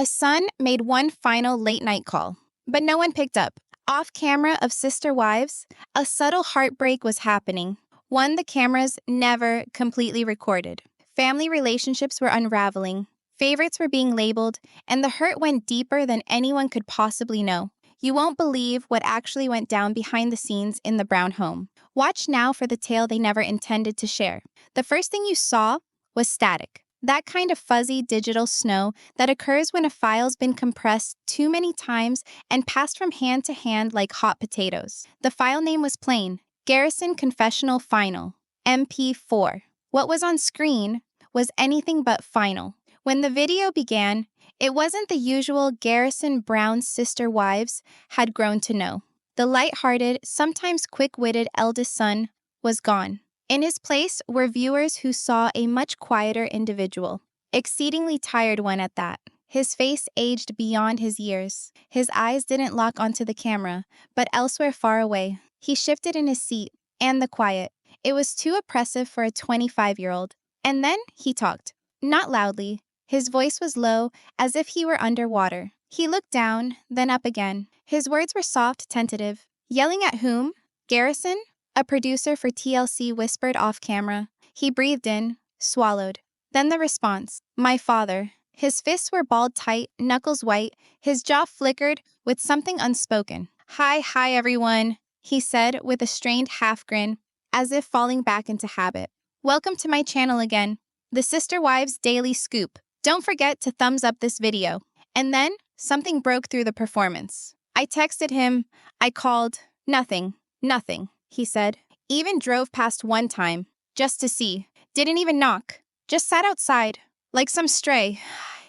A son made one final late-night call, but no one picked up. Off camera of Sister Wives, a subtle heartbreak was happening, one the cameras never completely recorded. Family relationships were unraveling, favorites were being labeled, and the hurt went deeper than anyone could possibly know. You won't believe what actually went down behind the scenes in the Brown home. Watch now for the tale they never intended to share. The first thing you saw was static. That kind of fuzzy digital snow that occurs when a file's been compressed too many times and passed from hand to hand like hot potatoes. The file name was plain: Garrison Confessional Final, MP4. What was on screen was anything but final. When the video began, it wasn't the usual Garrison Brown Sister Wives had grown to know. The lighthearted, sometimes quick-witted eldest son was gone. In his place were viewers who saw a much quieter individual, exceedingly tired one at that. His face aged beyond his years. His eyes didn't lock onto the camera, but elsewhere far away. He shifted in his seat, and the quiet. It was too oppressive for a 25-year-old. And then he talked. Not loudly. His voice was low, as if he were underwater. He looked down, then up again. His words were soft, tentative. Yelling at whom? Garrison? A producer for TLC whispered off camera. He breathed in, swallowed. Then the response. My father. His fists were balled tight, knuckles white. His jaw flickered with something unspoken. Hi, everyone, he said with a strained half grin, as if falling back into habit. Welcome to my channel again, the Sister Wives Daily Scoop. Don't forget to thumbs up this video. And then something broke through the performance. I texted him. I called. Nothing. He said. Even drove past one time, just to see. Didn't even knock. Just sat outside, like some stray.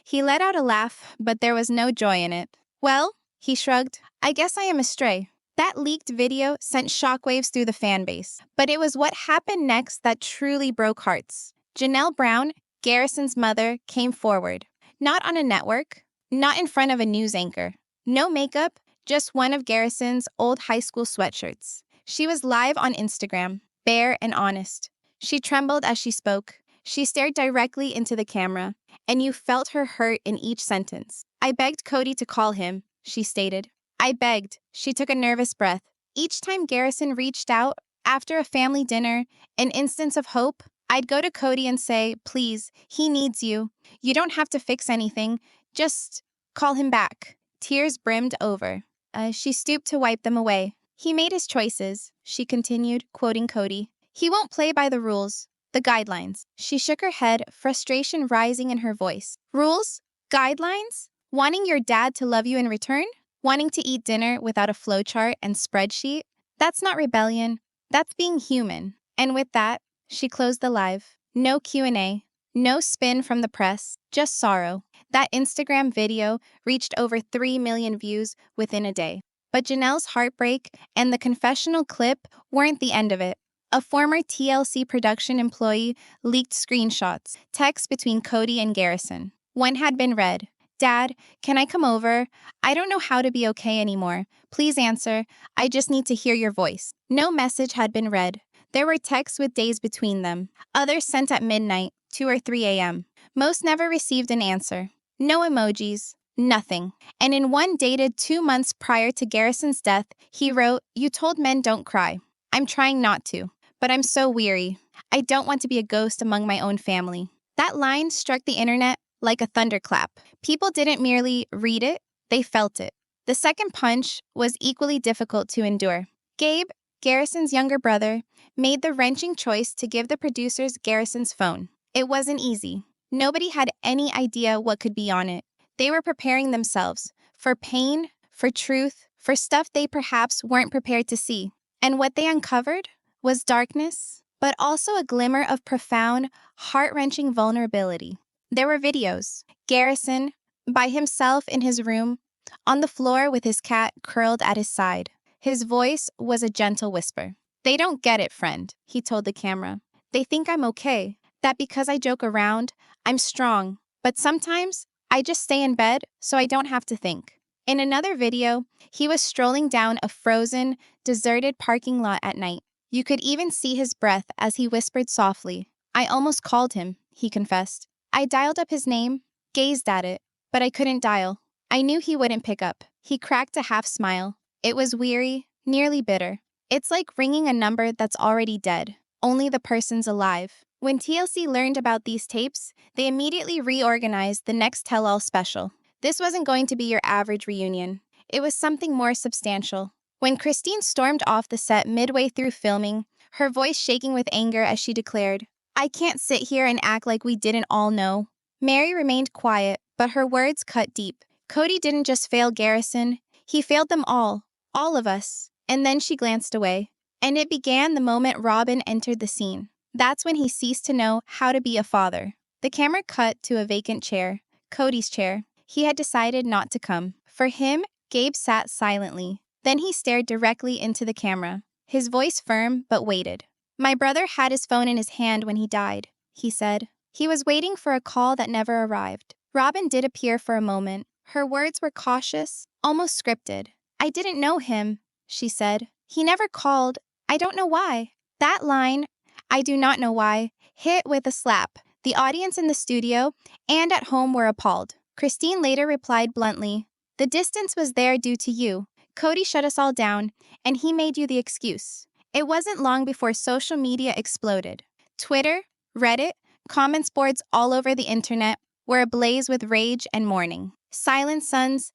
He let out a laugh, but there was no joy in it. Well, he shrugged, I guess I am a stray. That leaked video sent shockwaves through the fan base. But it was what happened next that truly broke hearts. Janelle Brown, Garrison's mother, came forward. Not on a network, not in front of a news anchor. No makeup, just one of Garrison's old high school sweatshirts. She was live on Instagram, bare and honest. She trembled as she spoke. She stared directly into the camera, and you felt her hurt in each sentence. I begged Kody to call him, she stated. I begged. She took a nervous breath. Each time Garrison reached out, after a family dinner, an instance of hope, I'd go to Kody and say, please, he needs you. You don't have to fix anything. Just call him back. Tears brimmed over. She stooped to wipe them away. He made his choices, she continued, quoting Kody. He won't play by the rules, the guidelines. She shook her head, frustration rising in her voice. Rules? Guidelines? Wanting your dad to love you in return? Wanting to eat dinner without a flowchart and spreadsheet? That's not rebellion. That's being human. And with that, she closed the live. No Q&A, no spin from the press, just sorrow. That Instagram video reached over 3 million views within a day. But Janelle's heartbreak and the confessional clip weren't the end of it. A former TLC production employee leaked screenshots, texts between Kody and Garrison. One had been read. Dad, can I come over? I don't know how to be okay anymore. Please answer. I just need to hear your voice. No message had been read. There were texts with days between them. Others sent at midnight, 2 or 3 a.m. Most never received an answer. No emojis. Nothing. And in one dated 2 months prior to Garrison's death, he wrote, You told men don't cry. I'm trying not to, but I'm so weary. I don't want to be a ghost among my own family. That line struck the internet like a thunderclap. People didn't merely read it, they felt it. The second punch was equally difficult to endure. Gabe, Garrison's younger brother, made the wrenching choice to give the producers Garrison's phone. It wasn't easy. Nobody had any idea what could be on it. They were preparing themselves for pain, for truth, for stuff they perhaps weren't prepared to see. And what they uncovered was darkness, but also a glimmer of profound, heart-wrenching vulnerability. There were videos. Garrison, by himself in his room, on the floor with his cat curled at his side. His voice was a gentle whisper. They don't get it, friend, he told the camera. They think I'm okay, that because I joke around, I'm strong. But sometimes, I just stay in bed so I don't have to think. In another video, he was strolling down a frozen, deserted parking lot at night. You could even see his breath as he whispered softly. I almost called him, he confessed. I dialed up his name, gazed at it, but I couldn't dial. I knew he wouldn't pick up. He cracked a half smile. It was weary, nearly bitter. It's like ringing a number that's already dead. Only the person's alive. When TLC learned about these tapes, they immediately reorganized the next tell-all special. This wasn't going to be your average reunion. It was something more substantial. When Christine stormed off the set midway through filming, her voice shaking with anger as she declared, "I can't sit here and act like we didn't all know." Meri remained quiet, but her words cut deep. Kody didn't just fail Garrison, he failed them all of us. And then she glanced away. And it began the moment Robyn entered the scene. That's when he ceased to know how to be a father. The camera cut to a vacant chair, Kody's chair. He had decided not to come. For him, Gabe sat silently. Then he stared directly into the camera, his voice firm but weighted. "My brother had his phone in his hand when he died," he said. He was waiting for a call that never arrived. Robyn did appear for a moment. Her words were cautious, almost scripted. "I didn't know him," she said. "He never called. I don't know why." That line, "I do not know why," hit with a slap. The audience in the studio and at home were appalled. Christine later replied bluntly, "The distance was there due to you. Kody shut us all down, and he made you the excuse." It wasn't long before social media exploded. Twitter, Reddit, comments boards all over the internet were ablaze with rage and mourning. Silent Sons,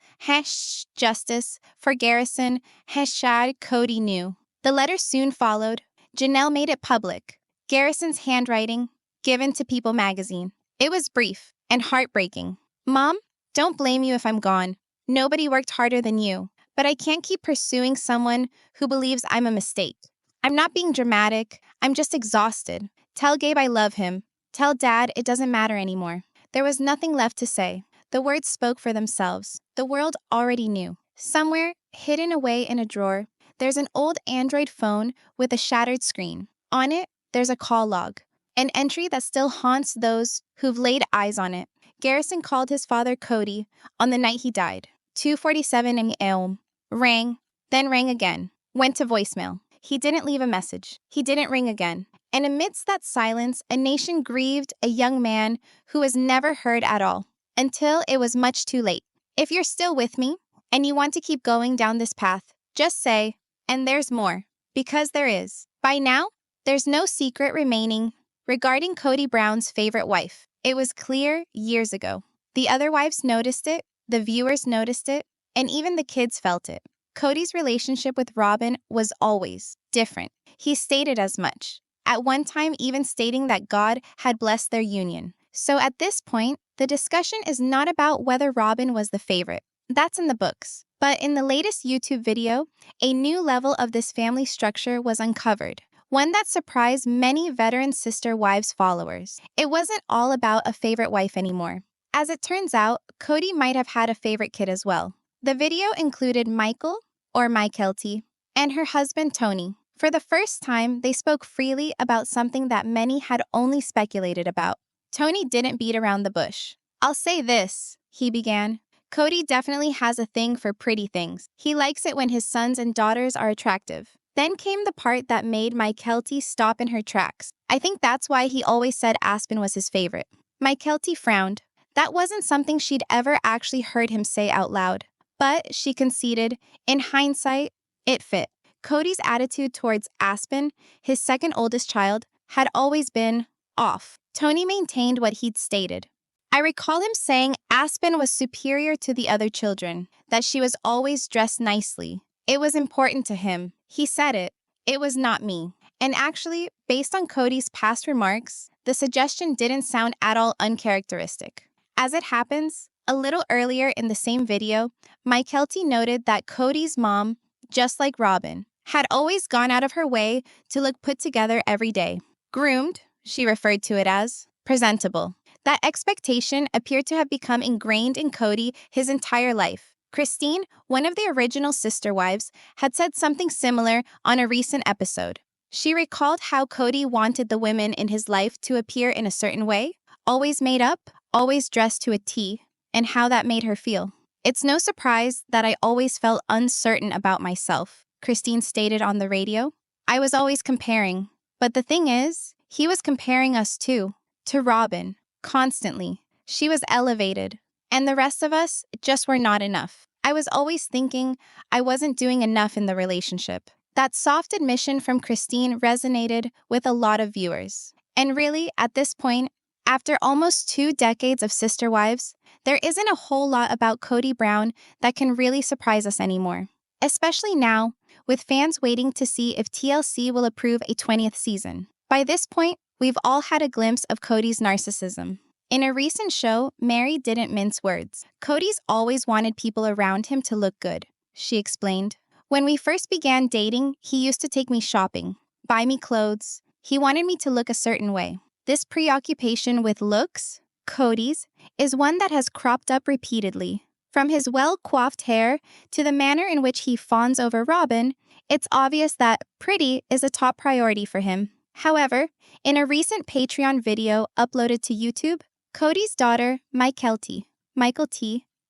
#justice for Garrison, #Kody knew. The letter soon followed. Janelle made it public. Garrison's handwriting, given to People magazine. It was brief and heartbreaking. "Mom, don't blame you if I'm gone. Nobody worked harder than you. But I can't keep pursuing someone who believes I'm a mistake. I'm not being dramatic. I'm just exhausted. Tell Gabe I love him. Tell Dad it doesn't matter anymore." There was nothing left to say. The words spoke for themselves. The world already knew. Somewhere, hidden away in a drawer, there's an old Android phone with a shattered screen. On it, there's a call log. An entry that still haunts those who've laid eyes on it. Garrison called his father Kody on the night he died. 2:47 a.m. Rang, then rang again. Went to voicemail. He didn't leave a message. He didn't ring again. And amidst that silence, a nation grieved a young man who was never heard at all. Until it was much too late. If you're still with me, and you want to keep going down this path, just say, "And there's more." Because there is. By now, there's no secret remaining regarding Kody Brown's favorite wife. It was clear years ago. The other wives noticed it, the viewers noticed it, and even the kids felt it. Kody's relationship with Robyn was always different. He stated as much, at one time even stating that God had blessed their union. So at this point, the discussion is not about whether Robyn was the favorite. That's in the books. But in the latest YouTube video, a new level of this family structure was uncovered. One that surprised many veteran Sister Wives followers. It wasn't all about a favorite wife anymore. As it turns out, Kody might have had a favorite kid as well. The video included Mykelti, and her husband Tony. For the first time, they spoke freely about something that many had only speculated about. Tony didn't beat around the bush. "I'll say this," he began. "Kody definitely has a thing for pretty things. He likes it when his sons and daughters are attractive." Then came the part that made Mykelti stop in her tracks. I think that's why he always said Aspen was his favorite. Mykelti frowned. That wasn't something she'd ever actually heard him say out loud. But, she conceded, in hindsight, it fit. Kody's attitude towards Aspen, his second oldest child, had always been off. Tony maintained what he'd stated. "I recall him saying Aspen was superior to the other children, that she was always dressed nicely. It was important to him. He said it. It was not me." And actually, based on Kody's past remarks, the suggestion didn't sound at all uncharacteristic. As it happens, a little earlier in the same video, Mykelti noted that Kody's mom, just like Robyn, had always gone out of her way to look put together every day. Groomed, she referred to it as, presentable. That expectation appeared to have become ingrained in Kody his entire life. Christine, one of the original Sister Wives, had said something similar on a recent episode. She recalled how Kody wanted the women in his life to appear in a certain way, always made up, always dressed to a T, and how that made her feel. "It's no surprise that I always felt uncertain about myself," Christine stated on the radio. "I was always comparing. But the thing is, he was comparing us too, to Robyn, constantly. She was elevated. and the rest of us just were not enough. I was always thinking I wasn't doing enough in the relationship. That soft admission from Christine resonated with a lot of viewers. And really, at this point, after almost 2 decades of Sister Wives, there isn't a whole lot about Kody Brown that can really surprise us anymore. Especially now, with fans waiting to see if TLC will approve a 20th season. By this point, we've all had a glimpse of Kody's narcissism. In a recent show, Meri didn't mince words. Kody's always wanted people around him to look good, she explained. When we first began dating, he used to take me shopping, buy me clothes. He wanted me to look a certain way. This preoccupation with looks, Kody's, is one that has cropped up repeatedly. From his well-coiffed hair to the manner in which he fawns over Robyn, it's obvious that pretty is a top priority for him. However, in a recent Patreon video uploaded to YouTube, Kody's daughter, Mykelti,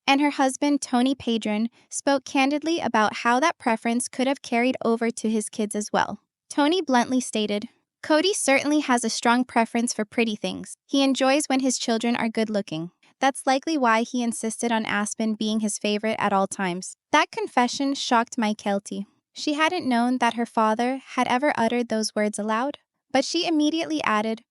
and her husband, Paedon, spoke candidly about how that preference could have carried over to his kids as well. Tony bluntly stated, "Kody certainly has a strong preference for pretty things. He enjoys when his children are good-looking. That's likely why he insisted on Aspen being his favorite at all times." That confession shocked Mykelti. She hadn't known that her father had ever uttered those words aloud, but she immediately added,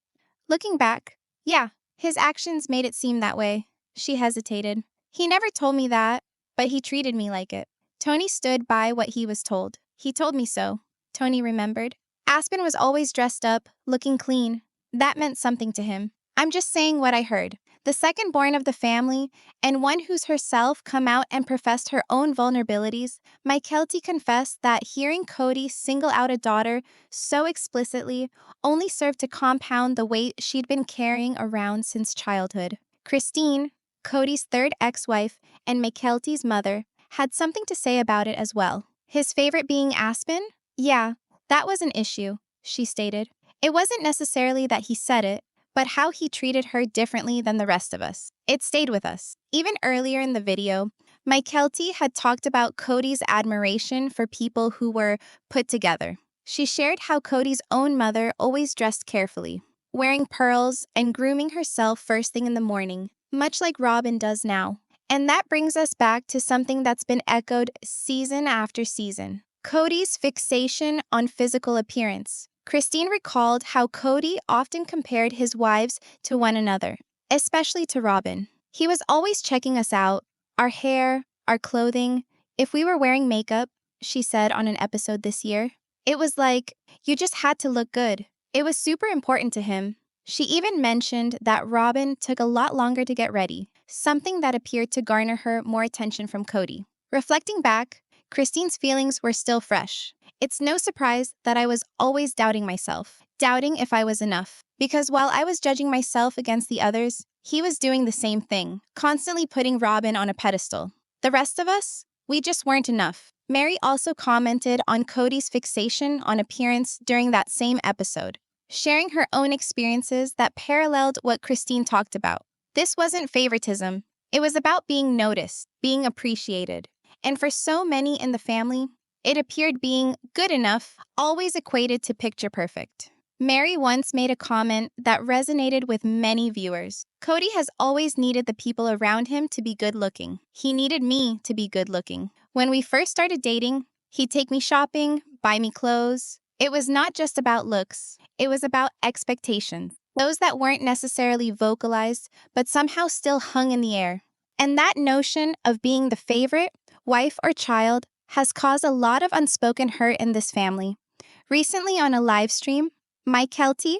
"Looking back, yeah, his actions made it seem that way." She hesitated. "He never told me that, but he treated me like it." Tony stood by what he was told. "He told me so," Tony remembered. "Aspen was always dressed up, looking clean. That meant something to him. I'm just saying what I heard." The second born of the family, and one who's herself come out and professed her own vulnerabilities, Mykelti confessed that hearing Kody single out a daughter so explicitly only served to compound the weight she'd been carrying around since childhood. Christine, Kody's third ex-wife and Mykelti's mother, had something to say about it as well. His favorite being Aspen? Yeah, that was an issue, she stated. It wasn't necessarily that he said it, but how he treated her differently than the rest of us. It stayed with us. Even earlier in the video, Mykelti had talked about Kody's admiration for people who were put together. She shared how Kody's own mother always dressed carefully, wearing pearls and grooming herself first thing in the morning, much like Robyn does now. And that brings us back to something that's been echoed season after season: Kody's fixation on physical appearance. Christine recalled how Kody often compared his wives to one another, especially to Robyn. He was always checking us out, our hair, our clothing, if we were wearing makeup, she said on an episode this year. It was like, you just had to look good. It was super important to him. She even mentioned that Robyn took a lot longer to get ready, something that appeared to garner her more attention from Kody. Reflecting back, Christine's feelings were still fresh. It's no surprise that I was always doubting myself, doubting if I was enough. Because while I was judging myself against the others, he was doing the same thing, constantly putting Robyn on a pedestal. The rest of us, we just weren't enough. Meri also commented on Kody's fixation on appearance during that same episode, sharing her own experiences that paralleled what Christine talked about. This wasn't favoritism. It was about being noticed, being appreciated. And for so many in the family, it appeared being good enough always equated to picture perfect. Meri once made a comment that resonated with many viewers. Kody has always needed the people around him to be good looking. He needed me to be good looking. When we first started dating, he'd take me shopping, buy me clothes. It was not just about looks. It was about expectations. Those that weren't necessarily vocalized, but somehow still hung in the air. And that notion of being the favorite, wife or child, has caused a lot of unspoken hurt in this family. Recently on a live stream, Mykelti,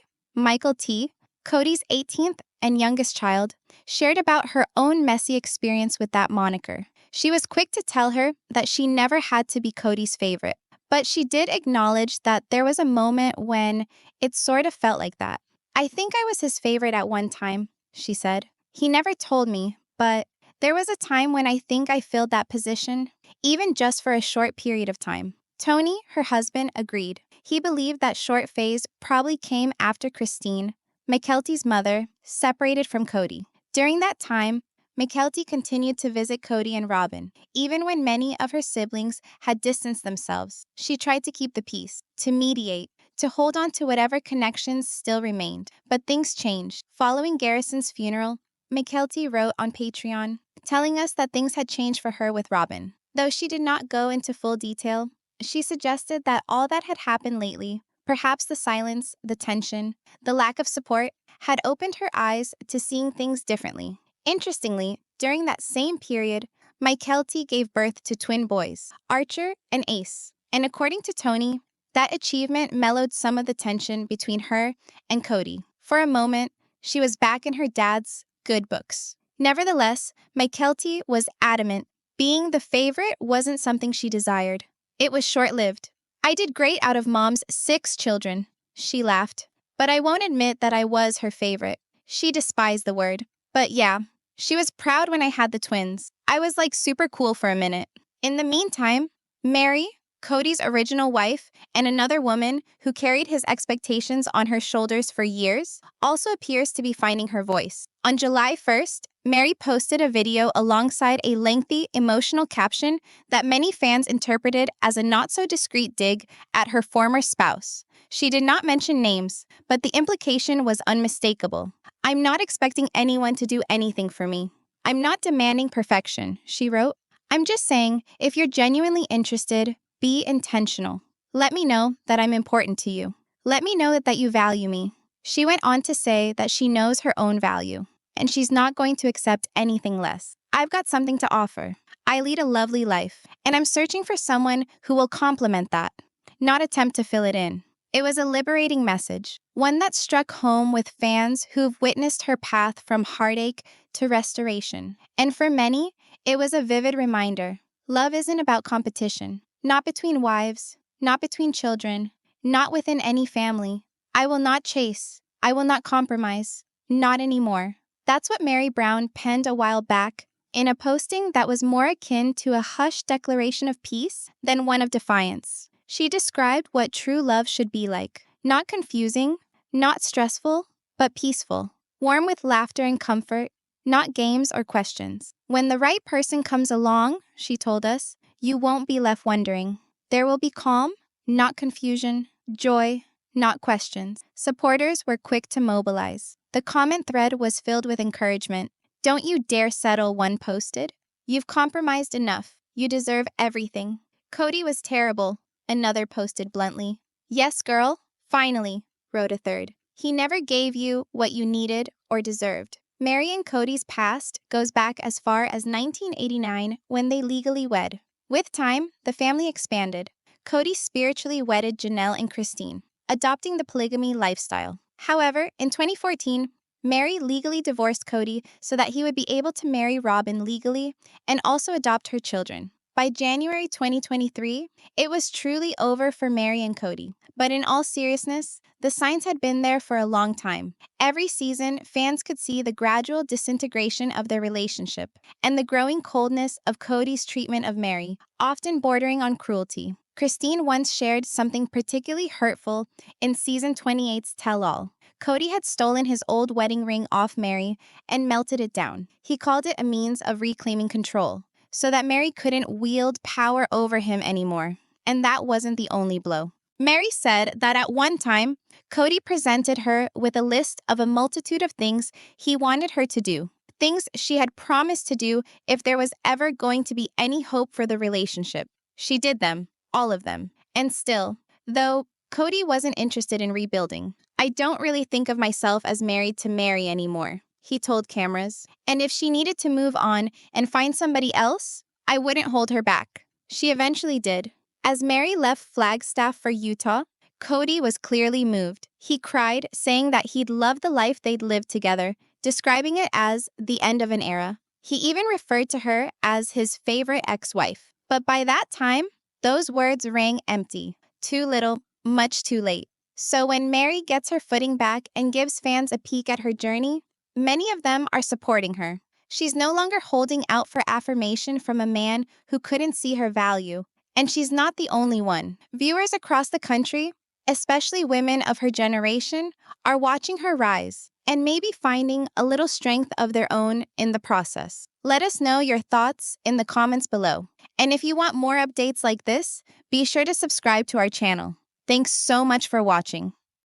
Kody's 18th and youngest child, shared about her own messy experience with that moniker. She was quick to tell her that she never had to be Kody's favorite, but she did acknowledge that there was a moment when it sort of felt like that. "I think I was his favorite at one time," she said. "He never told me, but there was a time when I think I filled that position, even just for a short period of time." Tony, her husband, agreed. He believed that short phase probably came after Christine, Mykelti's mother, separated from Kody. During that time, Mykelti continued to visit Kody and Robyn. Even when many of her siblings had distanced themselves, she tried to keep the peace, to mediate, to hold on to whatever connections still remained. But things changed. Following Garrison's funeral, Mykelti wrote on Patreon, telling us that things had changed for her with Robyn. Though she did not go into full detail, she suggested that all that had happened lately, perhaps the silence, the tension, the lack of support, had opened her eyes to seeing things differently. Interestingly, during that same period, Mykelti gave birth to twin boys, Archer and Ace. And according to Tony, that achievement mellowed some of the tension between her and Kody. For a moment, she was back in her dad's good books. Nevertheless, Mykelti was adamant. Being the favorite wasn't something she desired. It was short-lived. I did great out of Mom's 6 children, she laughed. But I won't admit that I was her favorite. She despised the word. But yeah, she was proud when I had the twins. I was like super cool for a minute. In the meantime, Meri, Kody's original wife, and another woman who carried his expectations on her shoulders for years, also appears to be finding her voice. On July 1st, Meri posted a video alongside a lengthy, emotional caption that many fans interpreted as a not-so-discreet dig at her former spouse. She did not mention names, but the implication was unmistakable. "I'm not expecting anyone to do anything for me. I'm not demanding perfection," she wrote. "I'm just saying, if you're genuinely interested, be intentional. Let me know that I'm important to you. Let me know that you value me." She went on to say that she knows her own value, and she's not going to accept anything less. "I've got something to offer. I lead a lovely life, and I'm searching for someone who will complement that, not attempt to fill it in." It was a liberating message, one that struck home with fans who've witnessed her path from heartache to restoration. And for many, it was a vivid reminder. Love isn't about competition. Not between wives, not between children, not within any family. I will not chase. I will not compromise. Not anymore. That's what Meri Brown penned a while back in a posting that was more akin to a hushed declaration of peace than one of defiance. She described what true love should be like. Not confusing, not stressful, but peaceful. Warm with laughter and comfort, not games or questions. When the right person comes along, she told us, you won't be left wondering. There will be calm, not confusion, joy, not questions. Supporters were quick to mobilize. The comment thread was filled with encouragement. "Don't you dare settle," one posted. "You've compromised enough. You deserve everything." "Kody was terrible," another posted bluntly. "Yes, girl, finally," wrote a third. "He never gave you what you needed or deserved." Meri and Kody's past goes back as far as 1989 when they legally wed. With time, the family expanded. Kody spiritually wedded Janelle and Christine, adopting the polygamy lifestyle. However, in 2014, Meri legally divorced Kody so that he would be able to marry Robyn legally and also adopt her children. By January 2023, it was truly over for Meri and Kody. But in all seriousness, the signs had been there for a long time. Every season, fans could see the gradual disintegration of their relationship and the growing coldness of Kody's treatment of Meri, often bordering on cruelty. Christine once shared something particularly hurtful in season 28's Tell All. Kody had stolen his old wedding ring off Meri and melted it down. He called it a means of reclaiming control, so that Meri couldn't wield power over him anymore. And that wasn't the only blow. Meri said that at one time, Kody presented her with a list of a multitude of things he wanted her to do, things she had promised to do if there was ever going to be any hope for the relationship. She did them, all of them. And still, though Kody wasn't interested in rebuilding, "I don't really think of myself as married to Meri anymore," he told cameras. "And if she needed to move on and find somebody else, I wouldn't hold her back." She eventually did. As Meri left Flagstaff for Utah, Kody was clearly moved. He cried, saying that he'd loved the life they'd lived together, describing it as the end of an era. He even referred to her as his favorite ex-wife. But by that time, those words rang empty. Too little, much too late. So when Meri gets her footing back and gives fans a peek at her journey, many of them are supporting her. She's no longer holding out for affirmation from a man who couldn't see her value. And she's not the only one. Viewers across the country, especially women of her generation, are watching her rise and maybe finding a little strength of their own in the process. Let us know your thoughts in the comments below. And if you want more updates like this, be sure to subscribe to our channel. Thanks so much for watching.